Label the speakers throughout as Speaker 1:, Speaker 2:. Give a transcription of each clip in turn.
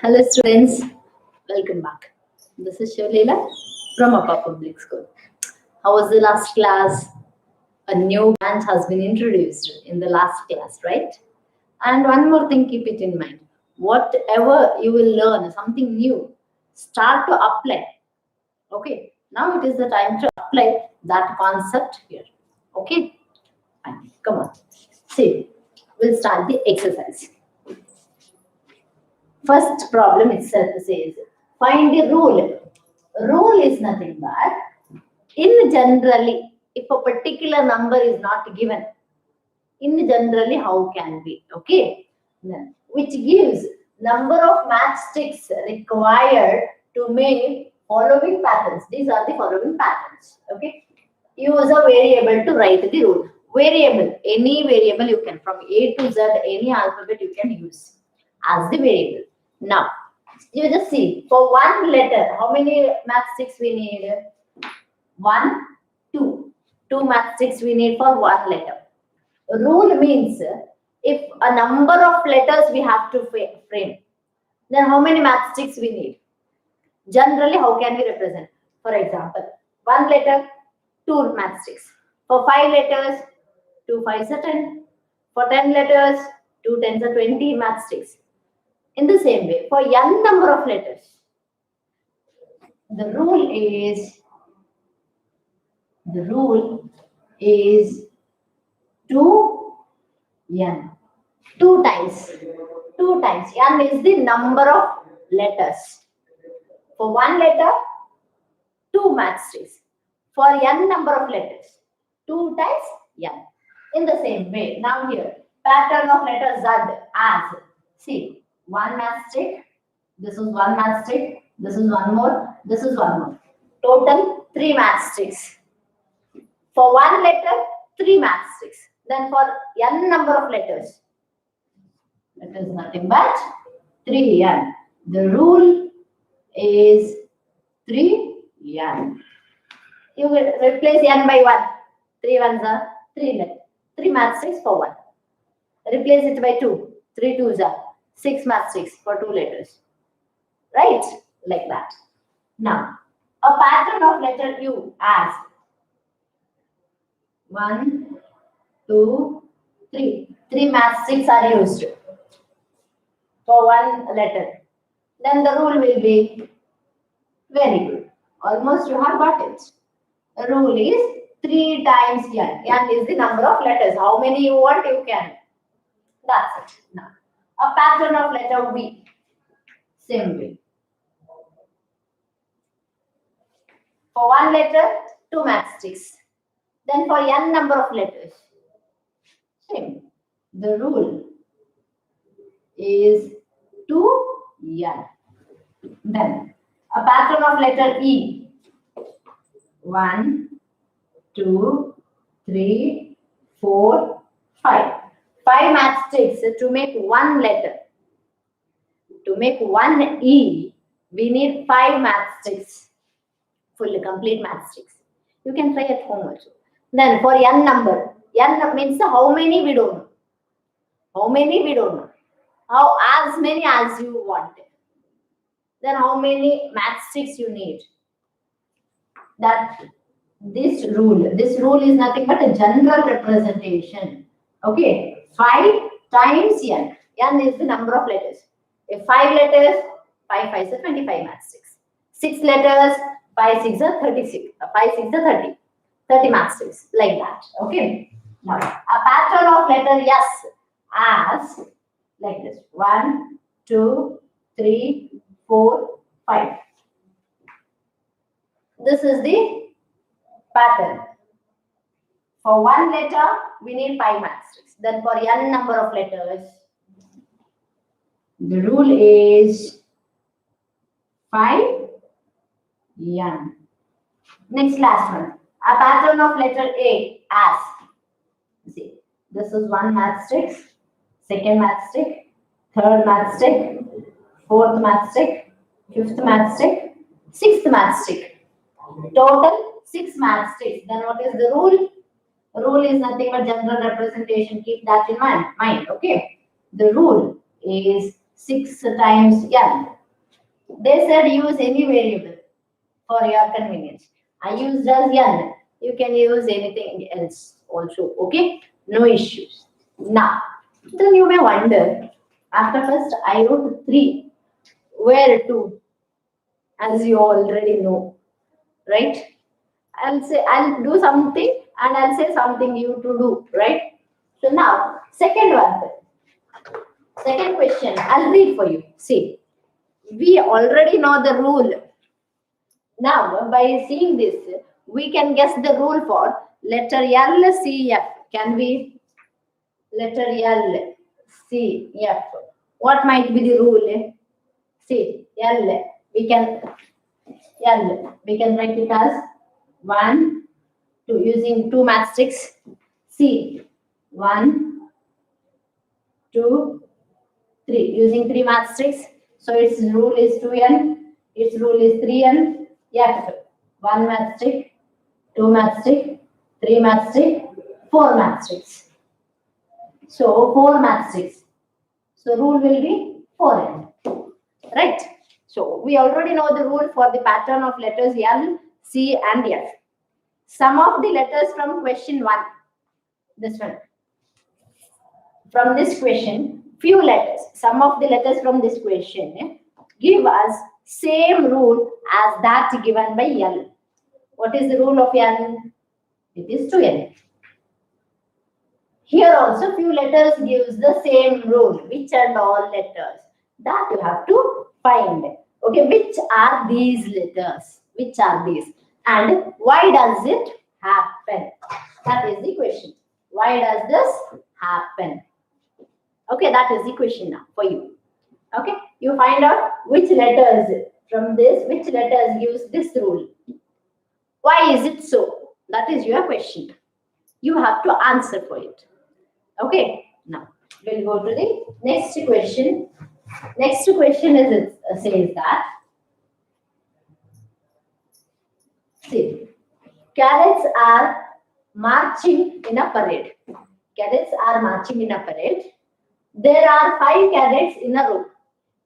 Speaker 1: Hello students, welcome back. This is Shalila from Upper Public School. How was the last class? A new branch has been introduced in the last class, right? And one more thing, keep it in mind. Whatever you will learn, something new, start to apply. Okay, now it is the time to apply that concept here. Okay, fine. Come on. See, we'll start the exercise. First problem itself says, find the rule. Rule is nothing but, in generally, if a particular number is not given, in generally, how can we? Okay. Then, which gives number of matchsticks required to make following patterns. These are the following patterns. Okay. Use a variable to write the rule. Variable, any variable you can, from A to Z, any alphabet you can use as the variable. Now, you just see, for one letter, how many matchsticks we need? 1, 2. 2 matchsticks we need for one letter. Rule means if a number of letters we have to frame, then how many matchsticks we need? Generally, how can we represent? For example, one letter, 2 matchsticks. For 5 letters, 2 5s are 10. For 10 letters, 2 10s are 20 matchsticks. In the same way, for n number of letters, the rule is 2n. 2 times. 2 times. N is the number of letters. For one letter, 2 matchsticks. For n number of letters, 2 times n. In the same way, now here, pattern of letter Z as, see, 1 matchstick, this is 1 matchstick, this is one more, this is one more. Total 3 matchsticks. For one letter, 3 matchsticks. Then for n number of letters, it is nothing but 3n. The rule is 3n. You will replace n by 1. 3 ones are 3 matchsticks for 1. Replace it by 2. 3 twos are 6 matchsticks for 2 letters. Right? Like that. Now, a pattern of letter U as 1, 2, 3. 3 matchsticks are used for one letter. Then the rule will be very good. Almost you have got it. The rule is 3 times n. N is the number of letters. How many you want, you can. That's it. Now, a pattern of letter V. Same way. For one letter, 2 matchsticks. Then for n number of letters, same. The rule is 2n. Then a pattern of letter E. 1, 2, 3, 4, 5. 5 matchsticks to make one letter. To make one E, we need 5 matchsticks. Fully complete matchsticks. You can try at home also. Then for n number, n means how many we don't know. How many we don't know. How as many as you want. Then how many matchsticks you need. That this rule is nothing but a general representation. Okay, 5 times n. N is the number of letters. If 5 letters, 5 5s are 25 matchsticks. 6 letters, 5 6s are 36. 5 6s are 30. 30 matchsticks, like that. Okay. Now, a pattern of letter S as like this: 1, 2, 3, 4, 5. This is the pattern. For one letter, we need 5 matchsticks. Then for n number of letters, the rule is 5n. Next, last one. A pattern of letter A as, see, this is 1 matchstick, second matchstick, third matchstick, fourth matchstick, fifth matchstick, sixth matchstick. Total 6 matchsticks. Then what is the rule? Rule is nothing but general representation. Keep that in mind. Okay. The rule is 6 times n. They said use any variable for your convenience. I used as n. You can use anything else also. Okay, no issues. Now, then you may wonder, after first I wrote 3, where 2? As you already know, right? I'll do something and I'll say something you to do, right? So now, second one, second question, I'll read for you. See, we already know the rule. Now, by seeing this, we can guess the rule for letter L, C, F. Can we? Letter L, C, F. What might be the rule? C, L. We can write it as 1, 2 using 2 matrix. C, 1, 2, 3 using 3 matrix. So its rule is 2n. Its rule is 3n. F, 1 matrix, 2 matrix, 3 matrix, 4 matrix. So 4 matrix. So rule will be 4n. Right? So we already know the rule for the pattern of letters L, C and F. Some of the letters from question 1. This one. From this question, few letters. Some of the letters from this question give us same rule as that given by L. What is the rule of L? It is 2n. Here also few letters gives the same rule. Which and all letters? That you have to find. Okay, which are these letters? Which are these? And why does it happen? That is the question. Why does this happen? Okay, that is the question now for you. Okay, you find out which letters from this, which letters gives this rule. Why is it so? That is your question. You have to answer for it. Okay, now we'll go to the next question. Next question is says that, see, cadets are marching in a parade. Cadets are marching in a parade. There are 5 cadets in a row.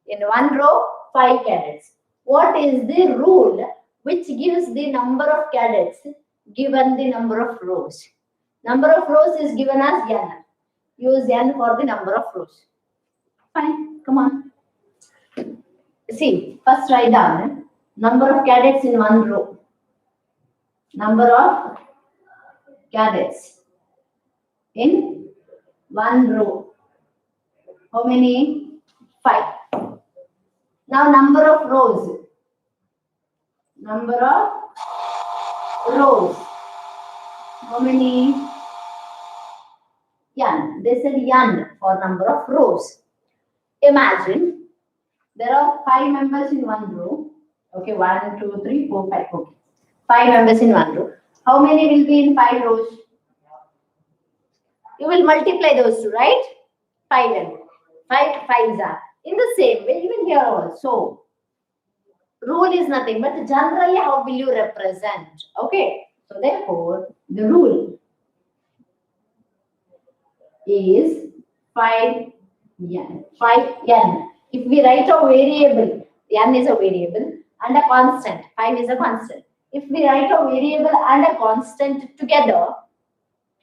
Speaker 1: In one row, 5 cadets. What is the rule which gives the number of cadets given the number of rows? Number of rows is given as n. Use n for the number of rows. Fine, come on. See, first write down number of cadets in one row. Number of cadets in one row. How many? 5. Now number of rows. Number of rows. How many? N. They said n for number of rows. Imagine there are 5 members in one row. Okay, 1, 2, 3, 4, 5. Okay, 5 members in one row. How many will be in 5 rows? You will multiply those two, right? 5 and 5 5s are. In the same way, even here also. Rule is nothing, but generally, how will you represent? Okay, so therefore, the rule is 5n. 5n. If we write a variable, n is a variable and a constant, 5 is a constant. If we write a variable and a constant together,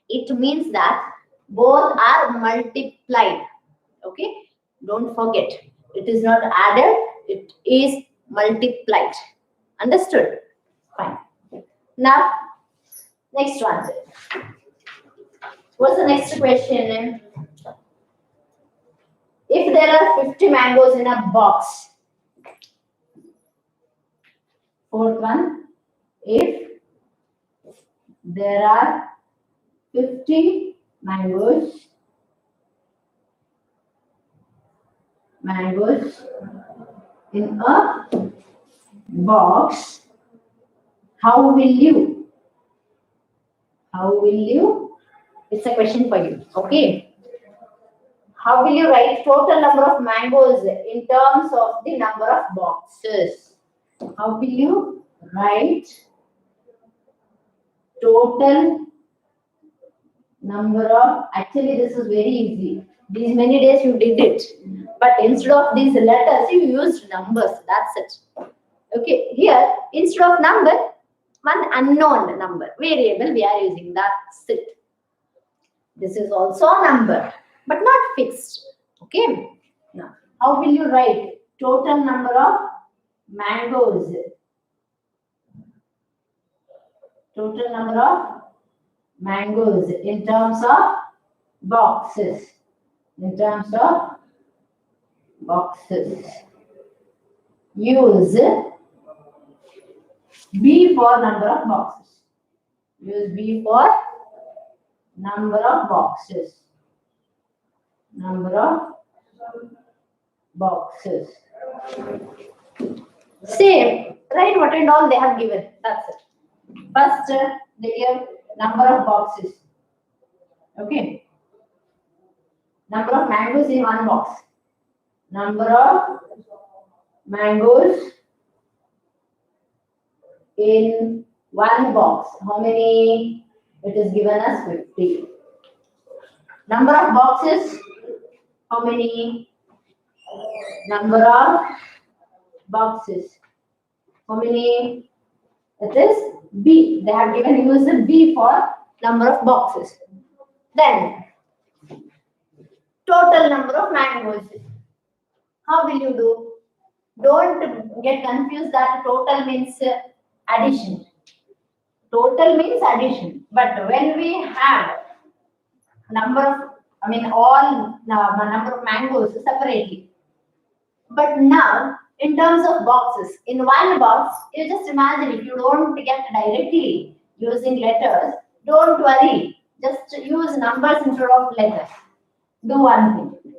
Speaker 1: it means that both are multiplied. Okay, don't forget, it is not added, it is multiplied. Understood? Fine. Now, next one. What's the next question? If there are 50 mangoes in a box. Fourth one. If there are 50 mangoes in a box, how will you? It's a question for you. Okay. How will you write total number of mangoes in terms of the number of boxes? How will you write total number of, actually this is very easy. These many days you did it. But instead of these letters, you used numbers. That's it. Okay, here, instead of number, one unknown number, variable we are using. That's it. This is also a number, but not fixed. Okay. Now, how will you write total number of mangoes? Total number of mangoes in terms of boxes. In terms of boxes. Use B for number of boxes. Use B for number of boxes. Number of boxes. Same. Write what and all they have given. That's it. First, they give number of boxes. Okay. Number of mangoes in one box. Number of mangoes in one box. How many? It is given as 50. Number of boxes. How many? Number of boxes. How many? It is B. They have given use the B for number of boxes. Then total number of mangoes. How will you do? Don't get confused that total means addition. Total means addition. But when we have number of, all number of mangoes separately. But now, in terms of boxes, in one box, you just imagine if you don't get directly using letters, don't worry. Just use numbers instead of letters. Do one thing.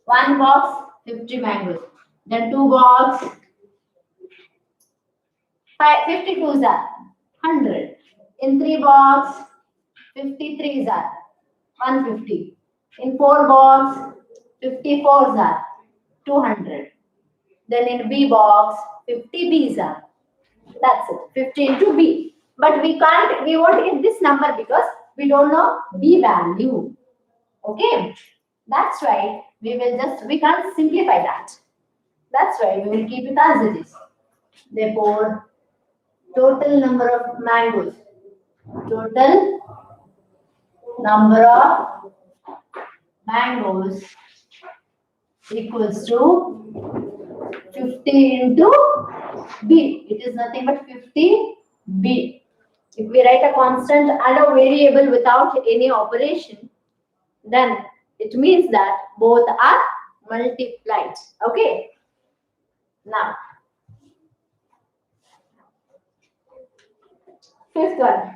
Speaker 1: One box, 50 mangoes. Then two box, 52s are 100. In three box, 53s are 150. In four box, 54s are 200. Then in B box, 50 Bs are. That's it. 50 into B. But we won't get this number because we don't know B value. Okay. That's why we can't simplify that. That's why we will keep it as it is. Therefore, total number of mangoes. Total number of mangoes equals to 50 into B. It is nothing but 50B. If we write a constant and a variable without any operation, then it means that both are multiplied. Okay. Now, fifth one.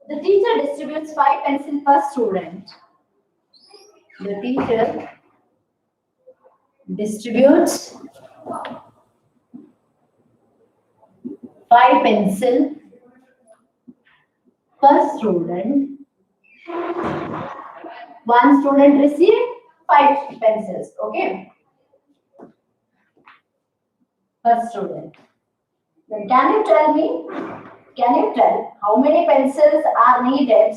Speaker 1: The teacher distributes 5 pencils per student. The teacher distributes 5 pencils per student. One student received 5 pencils. Okay. Per student. Then can you tell how many pencils are needed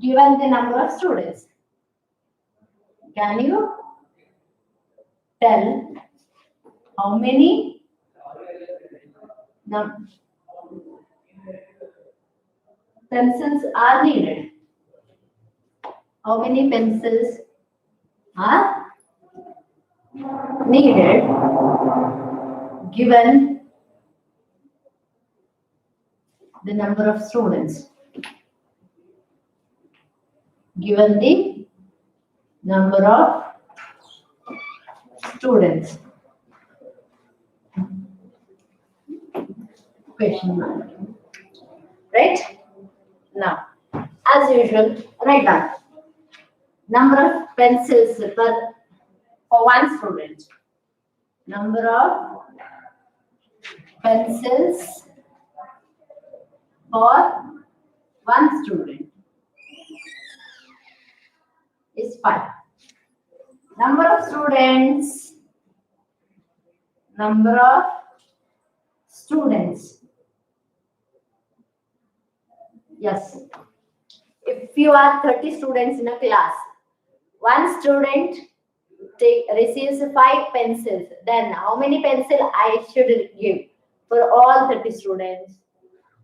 Speaker 1: given the number of students? Can you tell how many pencils are needed? How many pencils are needed given the number of students? Given the number of students. Question mark. Right? Now, as usual, write down number of pencils for one student. Number of pencils for one student is 5. Number of students. Number of students Yes. If you are 30 students in a class, one student receives 5 pencils, then how many pencil I should give for all 30 students?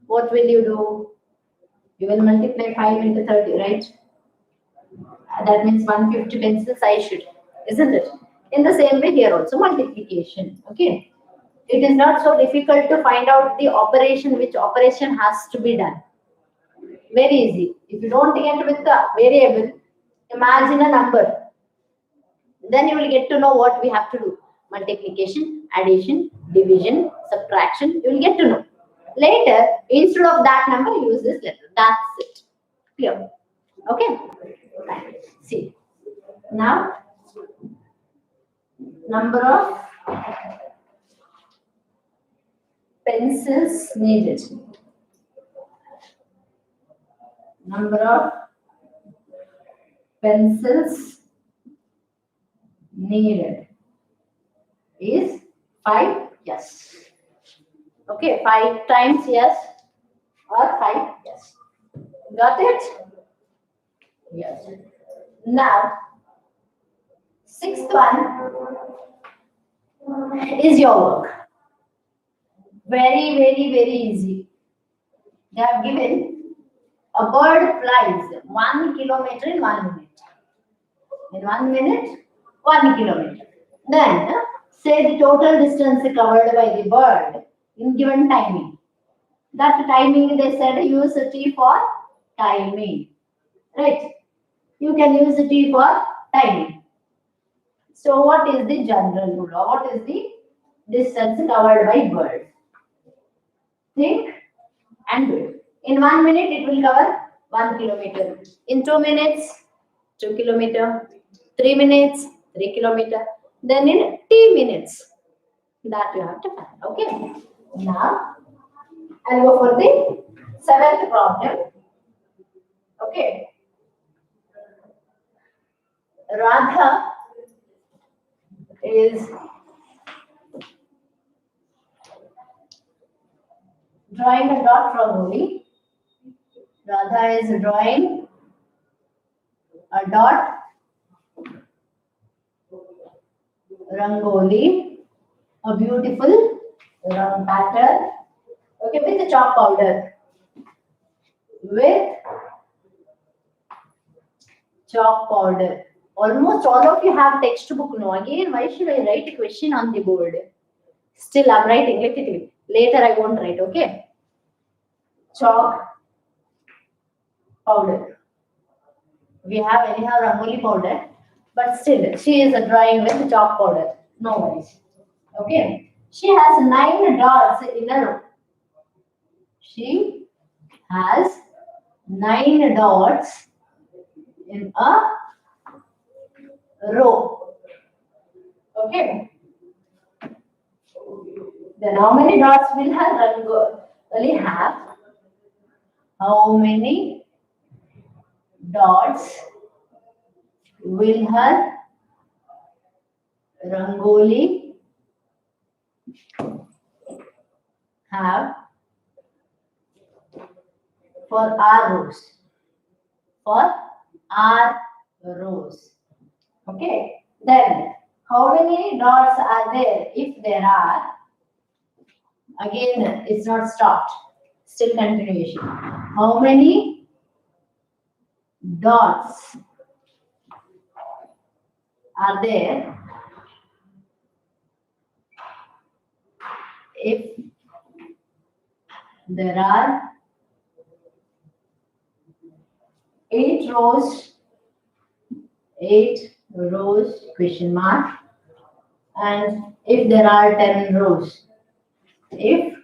Speaker 1: What will you do? You will multiply 5 into 30, right? That means 150 pencils I should, isn't it? In the same way here also multiplication. Okay. It is not so difficult to find out the operation, which operation has to be done. Very easy. If you don't get with the variable, imagine a number. Then you will get to know what we have to do. Multiplication, addition, division, subtraction. You will get to know. Later, instead of that number, use this letter. That's it. Clear. Okay. See. Now, number of pencils needed. Number of pencils needed is 5. Yes. Okay, 5 times yes or 5 yes. Got it? Yes. Now, sixth one is your work. Very, very, very easy. They have given a bird flies 1 kilometer in 1 minute. In 1 minute, 1 kilometer. Then, say the total distance covered by the bird in given timing. That timing they said use T for timing. Right? You can use T for timing. So what is the general rule or what is the distance covered by bird? Think and do it. In 1 minute it will cover 1 kilometer. In 2 minutes, 2 kilometer. 3 minutes, 3 kilometer. Then in T minutes, that you have to find. Okay. Now I'll go for the 7th problem. Okay. Radha is drawing a dot rangoli. Radha is drawing a dot rangoli, a beautiful round pattern. Okay, with the chalk powder. With chalk powder. Almost all of you have textbook. No, again, why should I write a question on the board? Still, I'm writing. Let it be. Later, I won't write. Okay. Chalk powder. We have anyhow rangoli powder, but still, she is drawing with chalk powder. No worries. Okay. She has 9 dots in a row. She has 9 dots in a row. Okay. Then how many dots will her rangoli have? How many dots will her rangoli have for our rows? For our rows. Okay. Then how many dots are there? If there are, again it's not stopped. Still continuation. How many dots are there if there are 8 rows, 8 rows question mark, and if there are 10 rows, if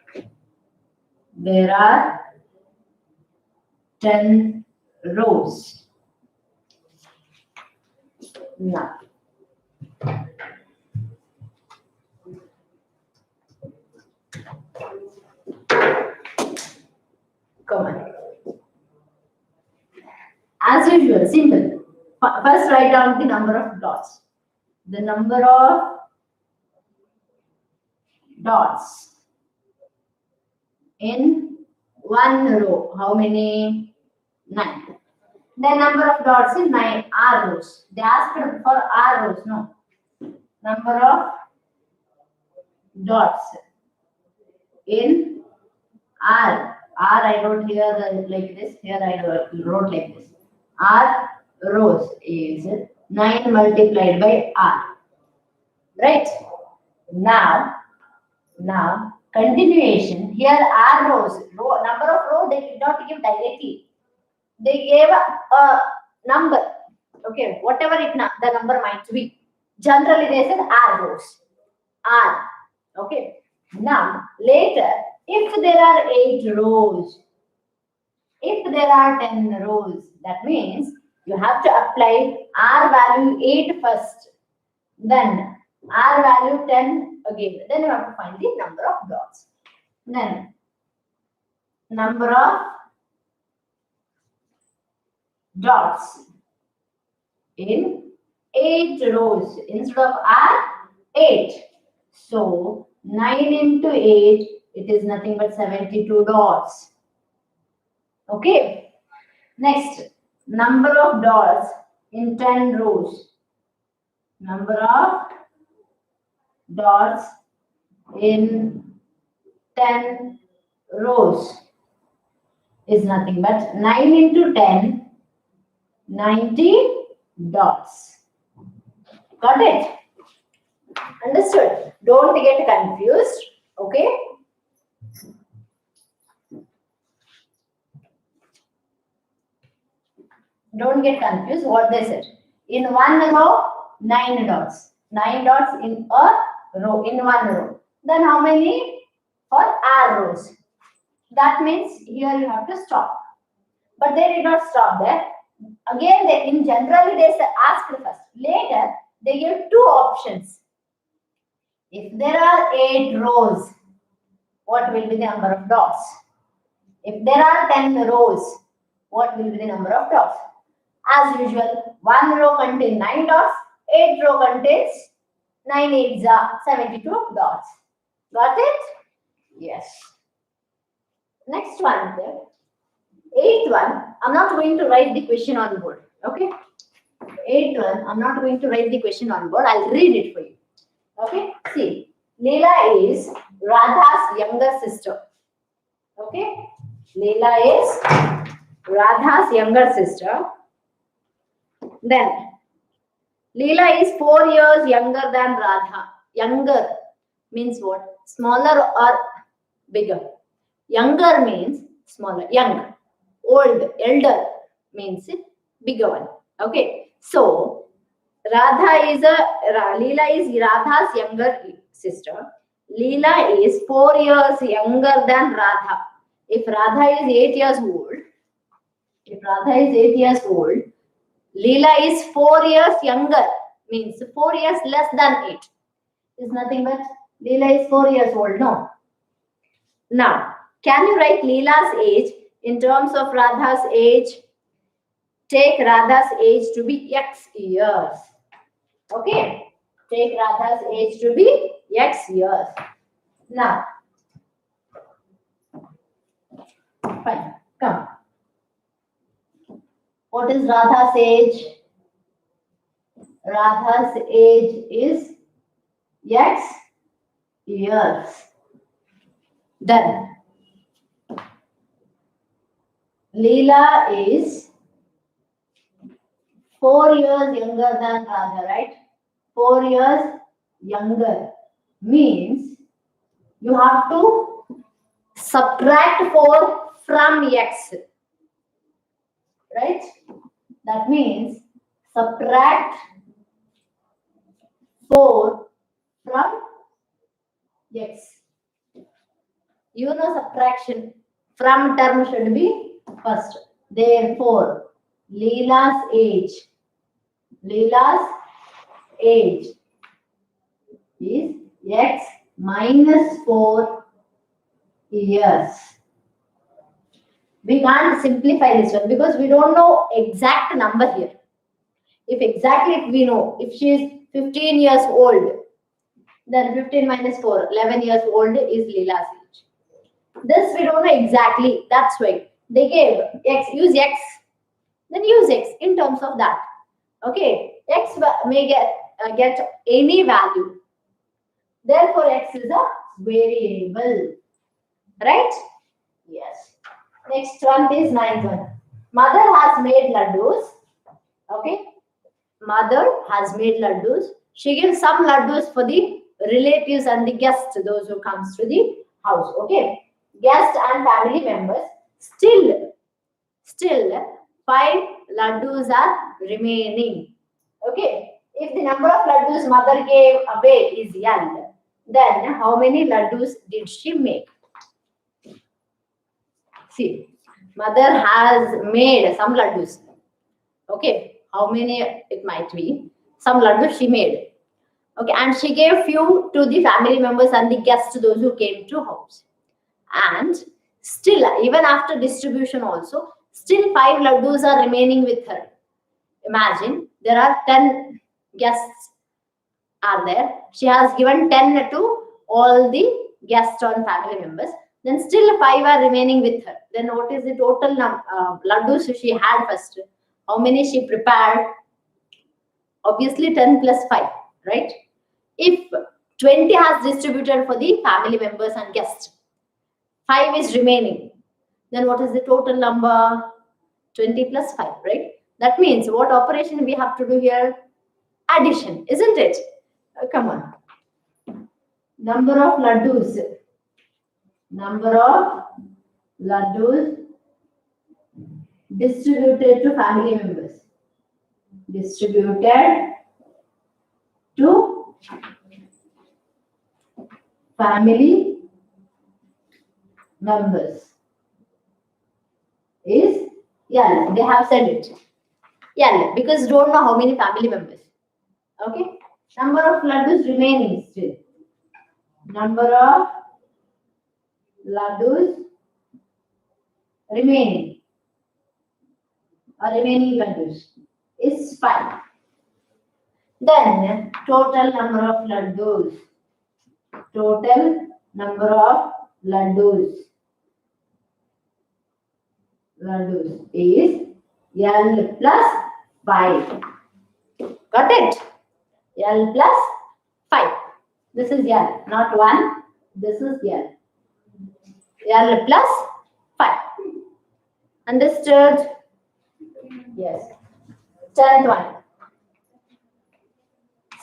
Speaker 1: there are 10 rows. Now, come on. As usual, simple. First, write down the number of dots. The number of dots in one row. How many? 9. The number of dots in 9 R rows. They asked for R rows. No. Number of dots in R. R I wrote here like this. Here I wrote like this. R rows is 9 multiplied by R. Right? Now continuation. Here R rows. Number of rows they did not give directly. They gave a number. Okay, whatever the number might be. Generally they said R rows. R. Okay. Now later, if there are 8 rows, if there are 10 rows, that means you have to apply R value 8 first, then R value 10 again. Then you have to find the number of dots. Then number of dots in 8 rows. Instead of R, 8. So 9 into 8, it is nothing but 72 dots. Okay. Next, number of dots in 10 rows. Number of dots in 10 rows is nothing but 9 into 10, 90 dots. Got it? Understood? Don't get confused. Okay? Don't get confused what they said. In one row, 9 dots. 9 dots in a row, in one row. Then how many for R rows? That means here you have to stop. But they did not stop there. Again, in generally they asked first. Later, they give 2 options. If there are 8 rows, what will be the number of dots? If there are 10 rows, what will be the number of dots? As usual, one row contains 9 dots, 8 row contains 9 8s are 72 dots. Got it? Yes. Next one there. 8th one, I'm not going to write the question on board. Okay? 8th one, I'm not going to write the question on board. I'll read it for you. Okay? See, Leela is Radha's younger sister. Okay? Leela is Radha's younger sister. Then, Leela is 4 years younger than Radha. Younger means what? Smaller or bigger? Younger means smaller. Young. Old. Elder means bigger one. Okay. So, Leela is Radha's younger sister. Leela is 4 years younger than Radha. If Radha is 8 years old, Leela is 4 years younger, means 4 years less than 8. Is nothing but Leela is 4 years old, no? Now, can you write Leela's age in terms of Radha's age? Take Radha's age to be X years. Okay? Take Radha's age to be X years. Now, fine, come. What is Radha's age? Radha's age is X years. Done. Leela is 4 years younger than Radha, right? 4 years younger means you have to subtract 4 from X. Right? That means subtract 4 from X. You know subtraction. From term should be first. Therefore, Leela's age is X minus 4 years. We can't simplify this one because we don't know exact number here. If we know, if she is 15 years old, then 15 minus 4, 11 years old is Leela's age. This we don't know exactly. That's why they gave x, use x, then use x in terms of that. Okay, x may get any value. Therefore, x is a variable, right? Yes. Next one is ninth one. Mother has made laddus. Okay. Mother has made laddus. She gives some laddus for the relatives and the guests, those who comes to the house. Okay. Guests and family members. Still 5 laddus are remaining. Okay. If the number of laddus mother gave away is L, then how many laddus did she make? See, mother has made some laddus. Okay, how many it might be? Some laddus she made. Okay, and she gave few to the family members and the guests, those who came to house. And still, even after distribution also, still 5 laddus are remaining with her. Imagine there are 10 guests are there. She has given 10 to all the guests and family members. Then still 5 are remaining with her. Then what is the total laddus she had first? How many she prepared? Obviously 10 plus 5, right? If 20 has distributed for the family members and guests, 5 is remaining. Then what is the total number? 20 plus 5, right? That means what operation we have to do here? Addition, isn't it? Come on. Number of laddus. Number of laddus distributed to family members. Distributed to family members is L. They have said it. L, because don't know how many family members. Okay. Number of laddus remaining still. Number of laddus remaining laddus is 5. Then total number of laddus. Total number of laddus is L plus 5. Got it? L plus 5. This is L, not 1. This is L. L plus 5. Understood? Yes. 10th one.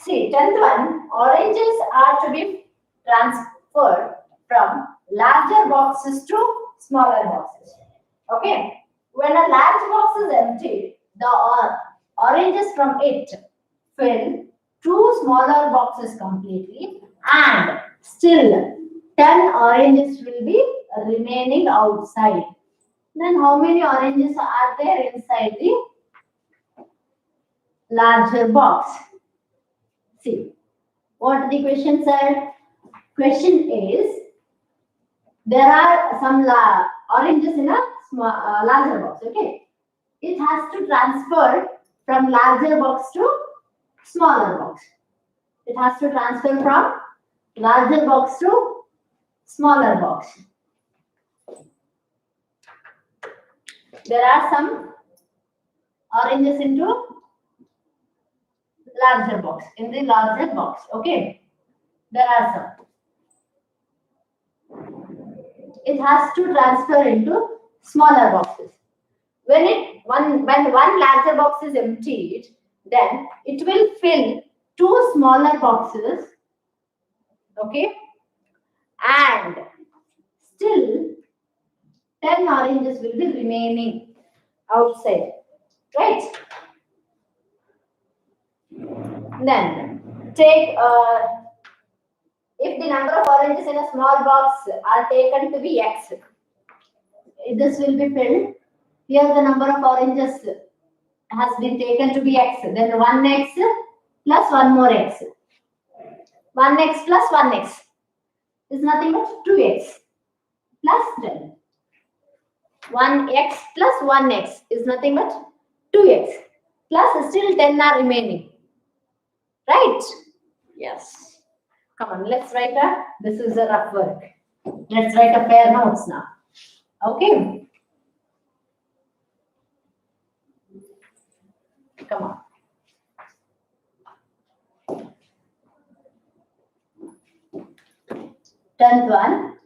Speaker 1: See, 10th one, oranges are to be transferred from larger boxes to smaller boxes. Okay. When a large box is emptied, the oranges from it fill 2 smaller boxes completely, and still 10 oranges will be remaining outside. Then how many oranges are there inside the larger box? See, what the question said? Question is, there are some oranges in a larger box, okay? It has to transfer from larger box to smaller box. It has to transfer from larger box to smaller box. There are some oranges into larger box, in the larger box, okay? There are some. It has to transfer into smaller boxes. When one larger box is emptied, then it will fill 2 smaller boxes, okay? And still 10 oranges will be remaining outside, right? Then take if the number of oranges in a small box are taken to be x, this will be filled. Here the number of oranges has been taken to be x. Then 1x plus 1 more x. 1x plus 1x is nothing but 2x plus 10. 1x plus 1x is nothing but 2x plus still 10 are remaining. Right? Yes. Come on, let's write that. This is a rough work. Let's write a pair notes now. Okay. Come on. Tenth one.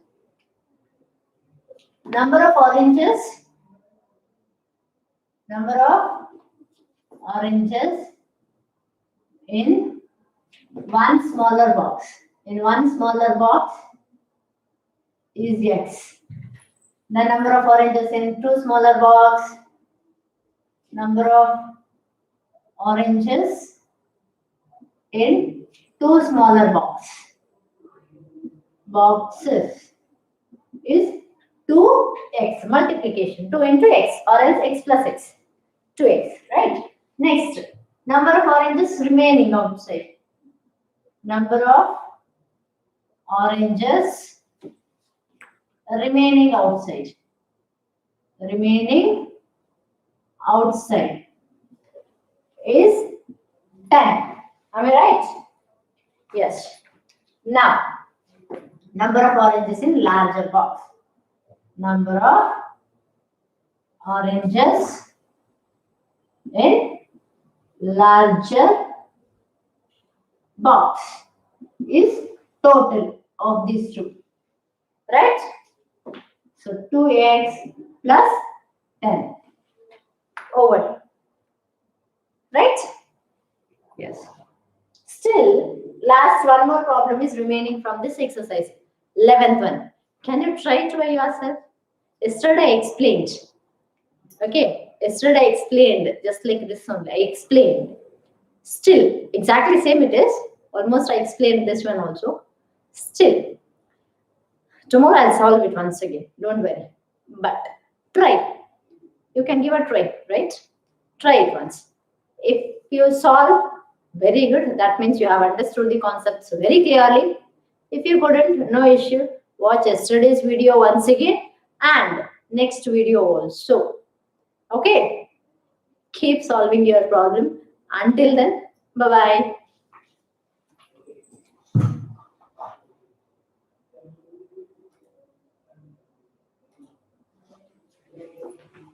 Speaker 1: Number of oranges. Number of oranges in one smaller box. In one smaller box is X. The number of oranges in two smaller box. Number of oranges in two smaller boxes is 2x multiplication, 2 into x, or else x plus x, 2x, right? Next, number of oranges remaining outside. Number of oranges remaining outside. Remaining outside is 10. Am I right? Yes. Now, number of oranges in larger box. Number of oranges in larger box is total of these two. Right? So 2x plus 10 over. Right? Yes. Still, last one more problem is remaining from this exercise. 11th one. Can you try it by yourself? Yesterday I explained. Okay. Yesterday I explained just like this only. I explained. Still, exactly same it is. Almost I explained this one also. Still, tomorrow I'll solve it once again. Don't worry. But try. You can give a try, right? Try it once. If you solve, very good. That means you have understood the concepts very clearly. If you couldn't, no issue. Watch yesterday's video once again and next video also. Okay? Keep solving your problem. Until then, bye-bye.